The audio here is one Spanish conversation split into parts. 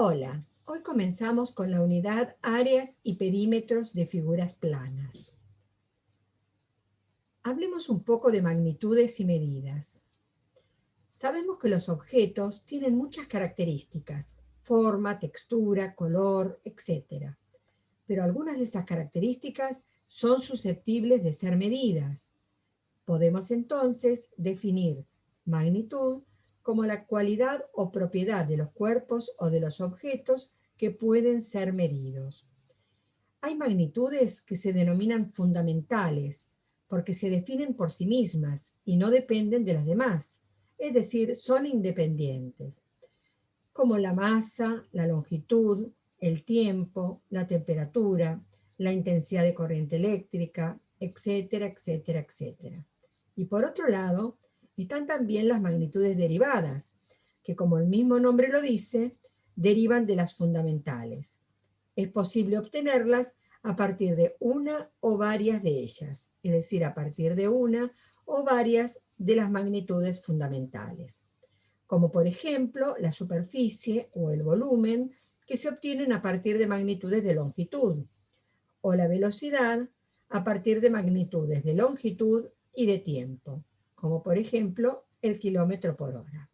Hola, hoy comenzamos con la unidad áreas y perímetros de figuras planas. Hablemos un poco de magnitudes y medidas. Sabemos que los objetos tienen muchas características, forma, textura, color, etc. Pero algunas de esas características son susceptibles de ser medidas. Podemos entonces definir magnitud como la cualidad o propiedad de los cuerpos o de los objetos que pueden ser medidos. Hay magnitudes que se denominan fundamentales porque se definen por sí mismas y no dependen de las demás, es decir, son independientes, como la masa, la longitud, el tiempo, la temperatura, la intensidad de corriente eléctrica, etcétera, etcétera, etcétera. Y por otro lado, están también las magnitudes derivadas, que como el mismo nombre lo dice, derivan de las fundamentales. Es posible obtenerlas a partir de una o varias de ellas, es decir, a partir de una o varias de las magnitudes fundamentales, como por ejemplo la superficie o el volumen, que se obtienen a partir de magnitudes de longitud, o la velocidad a partir de magnitudes de longitud y de tiempo, como por ejemplo el kilómetro por hora.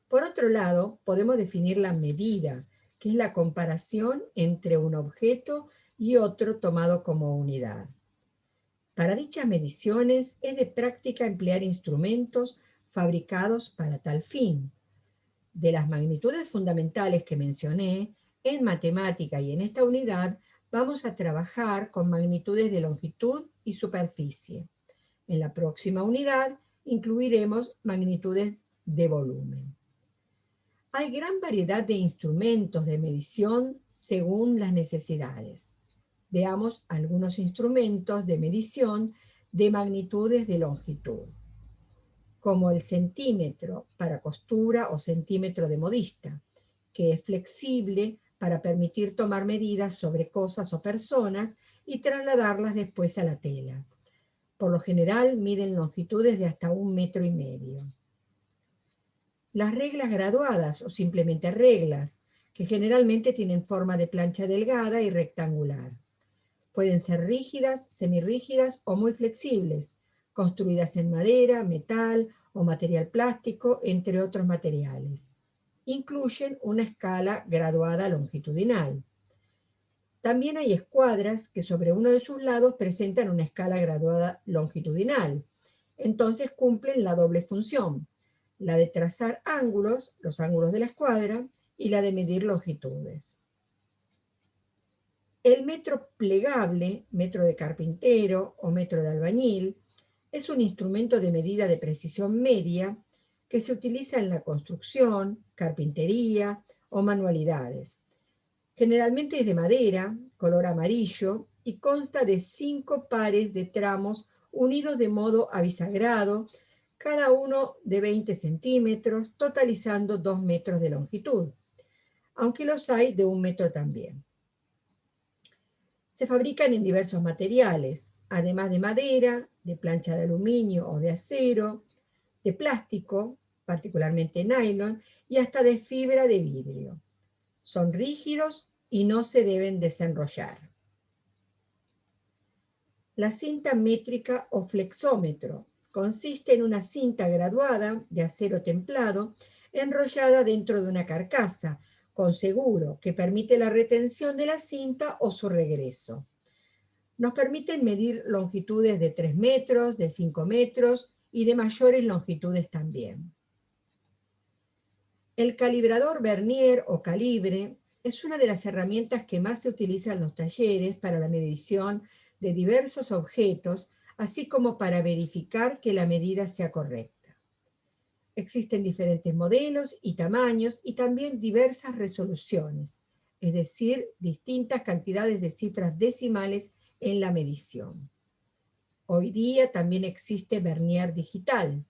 Por otro lado, podemos definir la medida, que es la comparación entre un objeto y otro tomado como unidad. Para dichas mediciones es de práctica emplear instrumentos fabricados para tal fin. De las magnitudes fundamentales que mencioné, en matemática y en esta unidad vamos a trabajar con magnitudes de longitud y superficie. En la próxima unidad incluiremos magnitudes de volumen. Hay gran variedad de instrumentos de medición según las necesidades. Veamos algunos instrumentos de medición de magnitudes de longitud, como el centímetro para costura o centímetro de modista, que es flexible para permitir tomar medidas sobre cosas o personas y trasladarlas después a la tela. Por lo general miden longitudes de hasta 1,5 metros. Las reglas graduadas o simplemente reglas, que generalmente tienen forma de plancha delgada y rectangular. Pueden ser rígidas, semirrígidas o muy flexibles, construidas en madera, metal o material plástico, entre otros materiales. Incluyen una escala graduada longitudinal. También hay escuadras que sobre uno de sus lados presentan una escala graduada longitudinal. Entonces cumplen la doble función, la de trazar ángulos, los ángulos de la escuadra, y la de medir longitudes. El metro plegable, metro de carpintero o metro de albañil, es un instrumento de medida de precisión media que se utiliza en la construcción, carpintería o manualidades. Generalmente es de madera, color amarillo, y consta de 5 pares de tramos unidos de modo abisagrado, cada uno de 20 centímetros, totalizando 2 metros de longitud, aunque los hay de 1 metro también. Se fabrican en diversos materiales, además de madera, de plancha de aluminio o de acero, de plástico, particularmente nylon, y hasta de fibra de vidrio. Son rígidos y no se deben desenrollar. La cinta métrica o flexómetro consiste en una cinta graduada de acero templado enrollada dentro de una carcasa con seguro que permite la retención de la cinta o su regreso. Nos permiten medir longitudes de 3 metros, de 5 metros y de mayores longitudes también. El calibrador vernier o calibre es una de las herramientas que más se utilizan en los talleres para la medición de diversos objetos, así como para verificar que la medida sea correcta. Existen diferentes modelos y tamaños y también diversas resoluciones, es decir, distintas cantidades de cifras decimales en la medición. Hoy día también existe vernier digital.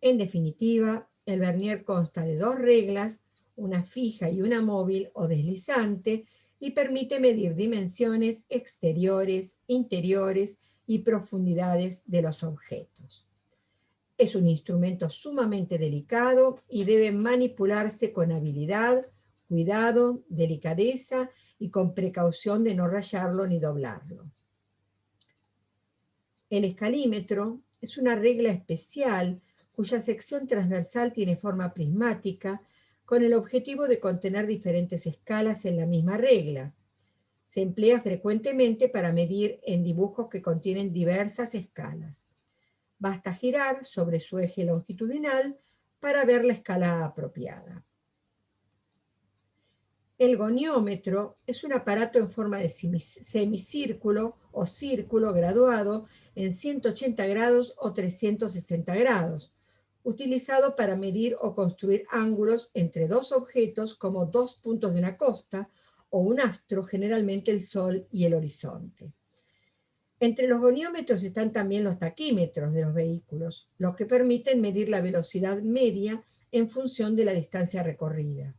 En definitiva, el vernier consta de 2 reglas, una fija y una móvil o deslizante, y permite medir dimensiones exteriores, interiores y profundidades de los objetos. Es un instrumento sumamente delicado y debe manipularse con habilidad cuidado, delicadeza y con precaución de no rayarlo ni doblarlo. El escalímetro es una regla especial cuya sección transversal tiene forma prismática con el objetivo de contener diferentes escalas en la misma regla. Se emplea frecuentemente para medir en dibujos que contienen diversas escalas. Basta girar sobre su eje longitudinal para ver la escala apropiada. El goniómetro es un aparato en forma de semicírculo o círculo graduado en 180 grados o 360 grados, utilizado para medir o construir ángulos entre dos objetos como dos puntos de una costa o un astro, generalmente el Sol y el horizonte. Entre los goniómetros están también los taquímetros de los vehículos, los que permiten medir la velocidad media en función de la distancia recorrida.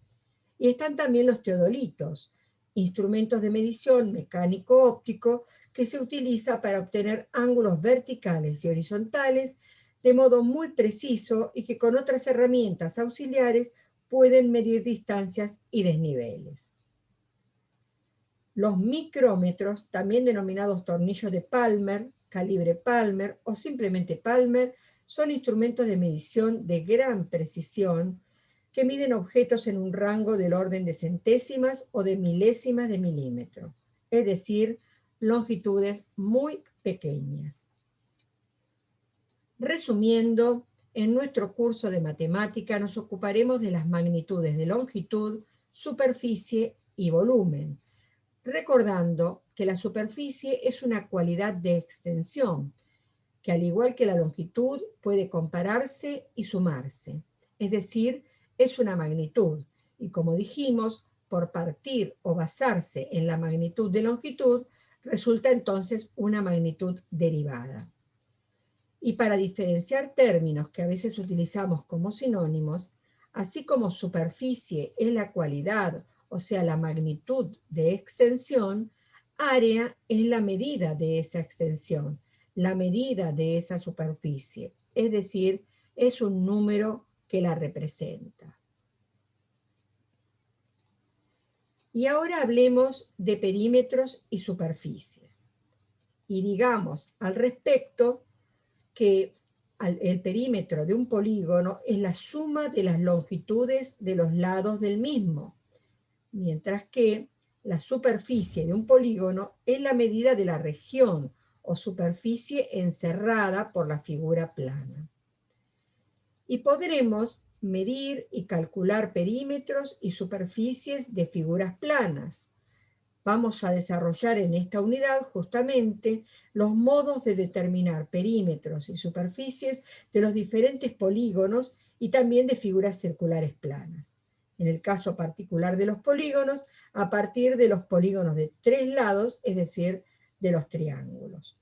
Y están también los teodolitos, instrumentos de medición mecánico-óptico que se utiliza para obtener ángulos verticales y horizontales de modo muy preciso y que con otras herramientas auxiliares pueden medir distancias y desniveles. Los micrómetros, también denominados tornillos de Palmer, calibre Palmer o simplemente Palmer, son instrumentos de medición de gran precisión que miden objetos en un rango del orden de centésimas o de milésimas de milímetro, es decir, longitudes muy pequeñas. Resumiendo, en nuestro curso de matemática nos ocuparemos de las magnitudes de longitud, superficie y volumen, recordando que la superficie es una cualidad de extensión, que al igual que la longitud puede compararse y sumarse, es decir, es una magnitud, y como dijimos, por partir o basarse en la magnitud de longitud, resulta entonces una magnitud derivada. Y para diferenciar términos que a veces utilizamos como sinónimos, así como superficie es la cualidad, o sea, la magnitud de extensión, área es la medida de esa extensión, la medida de esa superficie, es decir, es un número que la representa. Y ahora hablemos de perímetros y superficies. Y digamos al respecto que el perímetro de un polígono es la suma de las longitudes de los lados del mismo, mientras que la superficie de un polígono es la medida de la región o superficie encerrada por la figura plana. Y podremos medir y calcular perímetros y superficies de figuras planas. Vamos a desarrollar en esta unidad justamente los modos de determinar perímetros y superficies de los diferentes polígonos y también de figuras circulares planas. En el caso particular de los polígonos, a partir de los polígonos de tres lados, es decir, de los triángulos.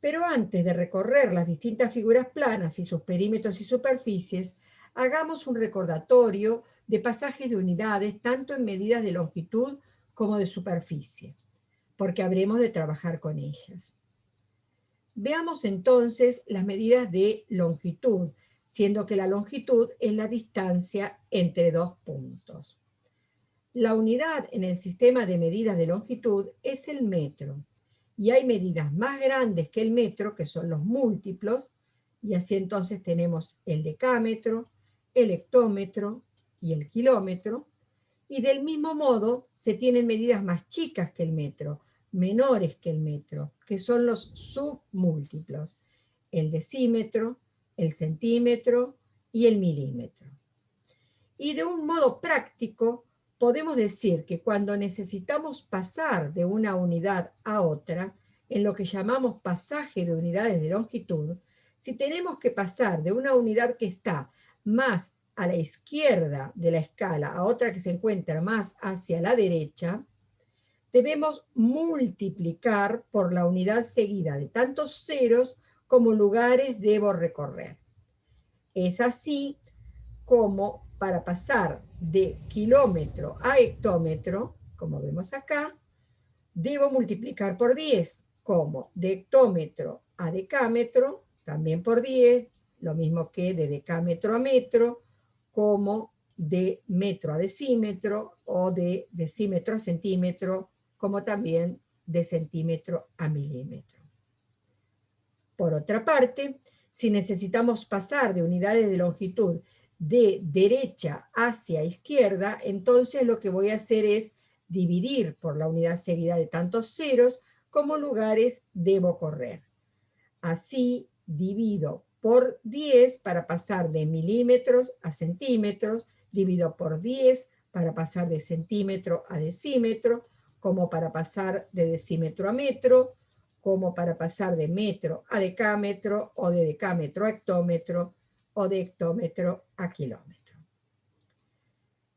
Pero antes de recorrer las distintas figuras planas y sus perímetros y superficies, hagamos un recordatorio de pasajes de unidades, tanto en medidas de longitud como de superficie, porque habremos de trabajar con ellas. Veamos entonces las medidas de longitud, siendo que la longitud es la distancia entre dos puntos. La unidad en el sistema de medidas de longitud es el metro, y hay medidas más grandes que el metro, que son los múltiplos, y así entonces tenemos el decámetro, el hectómetro y el kilómetro, y del mismo modo se tienen medidas más chicas que el metro, menores que el metro, que son los submúltiplos, el decímetro, el centímetro y el milímetro. Y de un modo práctico, podemos decir que cuando necesitamos pasar de una unidad a otra, en lo que llamamos pasaje de unidades de longitud, si tenemos que pasar de una unidad que está más a la izquierda de la escala a otra que se encuentra más hacia la derecha, debemos multiplicar por la unidad seguida de tantos ceros como lugares debo recorrer. Es así como para pasar de kilómetro a hectómetro, como vemos acá, debo multiplicar por 10, como de hectómetro a decámetro, también por 10, lo mismo que de decámetro a metro, como de metro a decímetro o de decímetro a centímetro, como también de centímetro a milímetro. Por otra parte, si necesitamos pasar de unidades de longitud de derecha hacia izquierda, entonces lo que voy a hacer es dividir por la unidad seguida de tantos ceros como lugares debo correr. Así divido por 10 para pasar de milímetros a centímetros, divido por 10 para pasar de centímetro a decímetro, como para pasar de decímetro a metro, como para pasar de metro a decámetro, o de decámetro a hectómetro, o de hectómetro a kilómetro.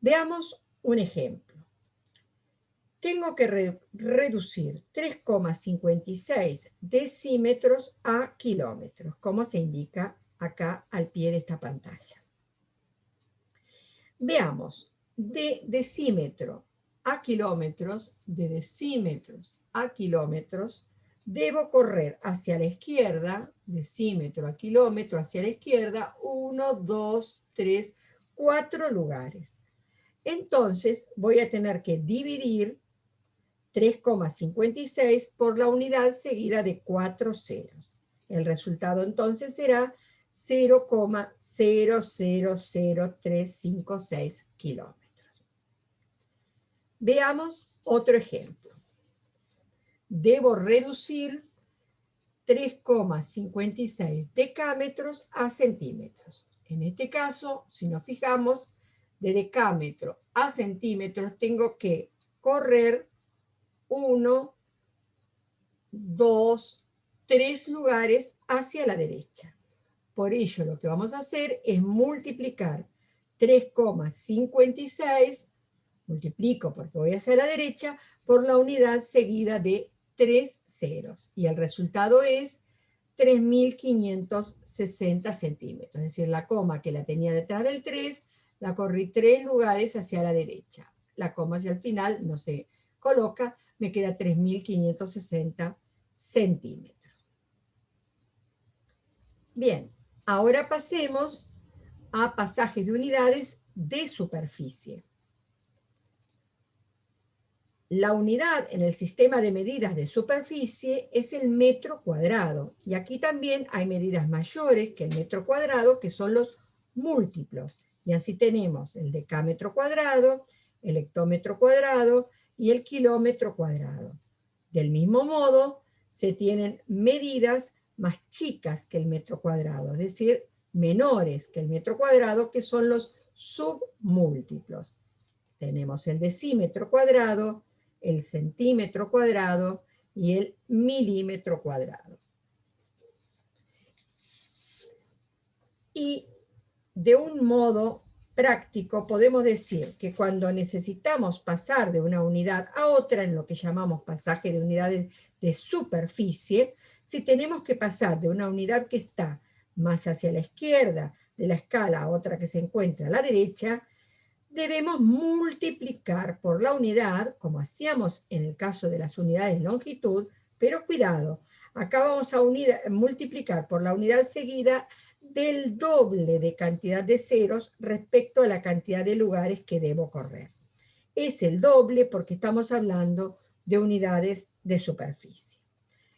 Veamos un ejemplo. Tengo que reducir 3,56 decímetros a kilómetros, como se indica acá al pie de esta pantalla. Veamos, de decímetro a kilómetros, de decímetros a kilómetros, debo correr hacia la izquierda, decímetro a kilómetro hacia la izquierda, 1, 2, 3, 4 lugares. Entonces voy a tener que dividir 3,56 por la unidad seguida de 4 ceros. El resultado entonces será 0,000356 kilómetros. Veamos otro ejemplo. Debo reducir 3,56 decámetros a centímetros. En este caso, si nos fijamos, de decámetro a centímetros tengo que correr 1, 2, 3 lugares hacia la derecha. Por ello, lo que vamos a hacer es multiplicar 3,56, multiplico porque voy hacia la derecha, por la unidad seguida de 3 ceros. Y el resultado es 3.560 centímetros. Es decir, la coma que la tenía detrás del 3, la corrí 3 lugares hacia la derecha. La coma hacia el final no se coloca, me queda 3.560 centímetros. Bien, ahora pasemos a pasajes de unidades de superficie. La unidad en el sistema de medidas de superficie es el metro cuadrado, y aquí también hay medidas mayores que el metro cuadrado, que son los múltiplos, y así tenemos el decámetro cuadrado, el hectómetro cuadrado y el kilómetro cuadrado. Del mismo modo, se tienen medidas más chicas que el metro cuadrado, es decir, menores que el metro cuadrado, que son los submúltiplos. Tenemos el decímetro cuadrado, el centímetro cuadrado y el milímetro cuadrado. Y de un modo práctico podemos decir que cuando necesitamos pasar de una unidad a otra, en lo que llamamos pasaje de unidades de superficie, si tenemos que pasar de una unidad que está más hacia la izquierda de la escala a otra que se encuentra a la derecha, debemos multiplicar por la unidad, como hacíamos en el caso de las unidades de longitud, pero cuidado, acá vamos a multiplicar por la unidad seguida del doble de cantidad de ceros respecto a la cantidad de lugares que debo correr. Es el doble porque estamos hablando de unidades de superficie.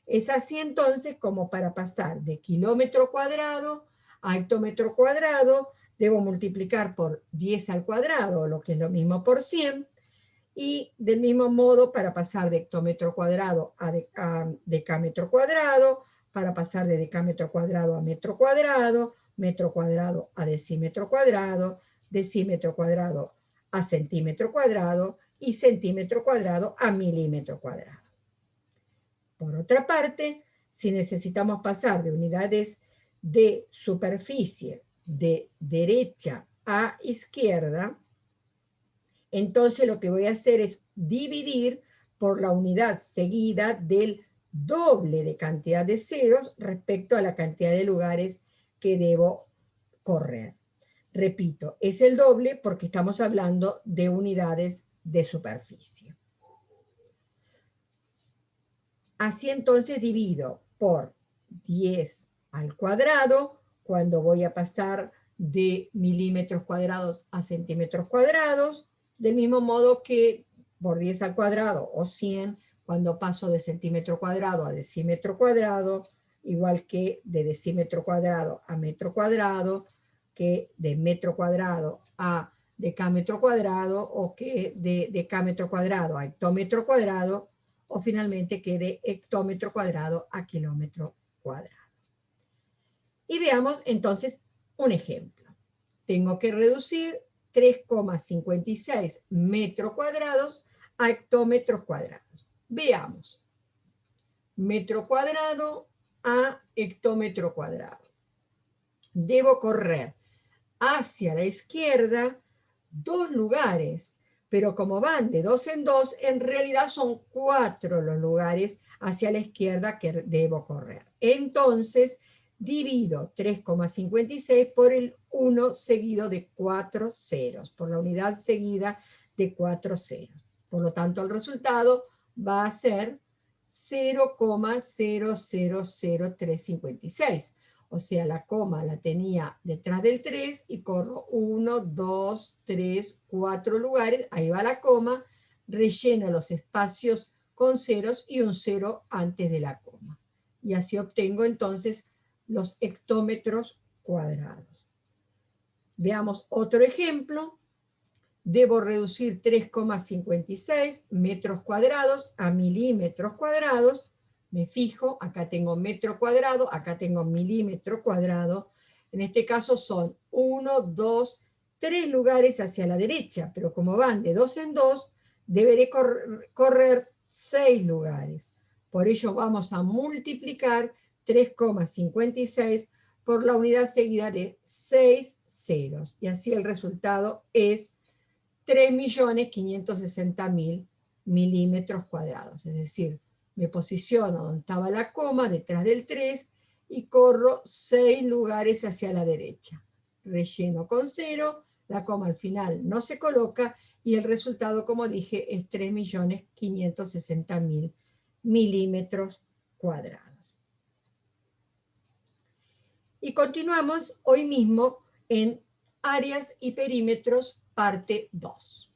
Es así entonces como para pasar de kilómetro cuadrado a hectómetro cuadrado, debo multiplicar por 10 al cuadrado, lo que es lo mismo por 100, y del mismo modo para pasar de hectómetro cuadrado a decámetro cuadrado, para pasar de decámetro cuadrado a metro cuadrado a decímetro cuadrado a centímetro cuadrado y centímetro cuadrado a milímetro cuadrado. Por otra parte, si necesitamos pasar de unidades de superficie de derecha a izquierda, entonces lo que voy a hacer es dividir por la unidad seguida del doble de cantidad de ceros respecto a la cantidad de lugares que debo correr. Repito, es el doble porque estamos hablando de unidades de superficie. Así entonces divido por 10 al cuadrado cuando voy a pasar de milímetros cuadrados a centímetros cuadrados, del mismo modo que por 10 al cuadrado o 100, cuando paso de centímetro cuadrado a decímetro cuadrado, igual que de decímetro cuadrado a metro cuadrado, que de metro cuadrado a decámetro cuadrado, o que de decámetro cuadrado a hectómetro cuadrado, o finalmente que de hectómetro cuadrado a kilómetro cuadrado. Y veamos entonces un ejemplo. Tengo que reducir 3,56 metros cuadrados a hectómetros cuadrados. Veamos. Metro cuadrado a hectómetro cuadrado. Debo correr hacia la izquierda 2 lugares, pero como van de 2 en 2, en realidad son 4 los lugares hacia la izquierda que debo correr. Entonces, divido 3,56 por el 1 seguido de 4 ceros, por la unidad seguida de 4 ceros. Por lo tanto, el resultado va a ser 0,000356. O sea, la coma la tenía detrás del 3 y corro 1, 2, 3, 4 lugares, ahí va la coma, relleno los espacios con ceros y un cero antes de la coma. Y así obtengo entonces los hectómetros cuadrados. Veamos otro ejemplo. Debo reducir 3,56 metros cuadrados a milímetros cuadrados. Me fijo, acá tengo metro cuadrado, acá tengo milímetro cuadrado. En este caso son 1, 2, 3 lugares hacia la derecha, pero como van de 2 en 2, deberé correr 6 lugares. Por ello vamos a multiplicar 3,56 por la unidad seguida de 6 ceros. Y así el resultado es 3.560.000 milímetros cuadrados. Es decir, me posiciono donde estaba la coma, detrás del 3, y corro 6 lugares hacia la derecha. Relleno con 0, la coma al final no se coloca, y el resultado, como dije, es 3.560.000 milímetros cuadrados. Y continuamos hoy mismo en áreas y perímetros, parte 2.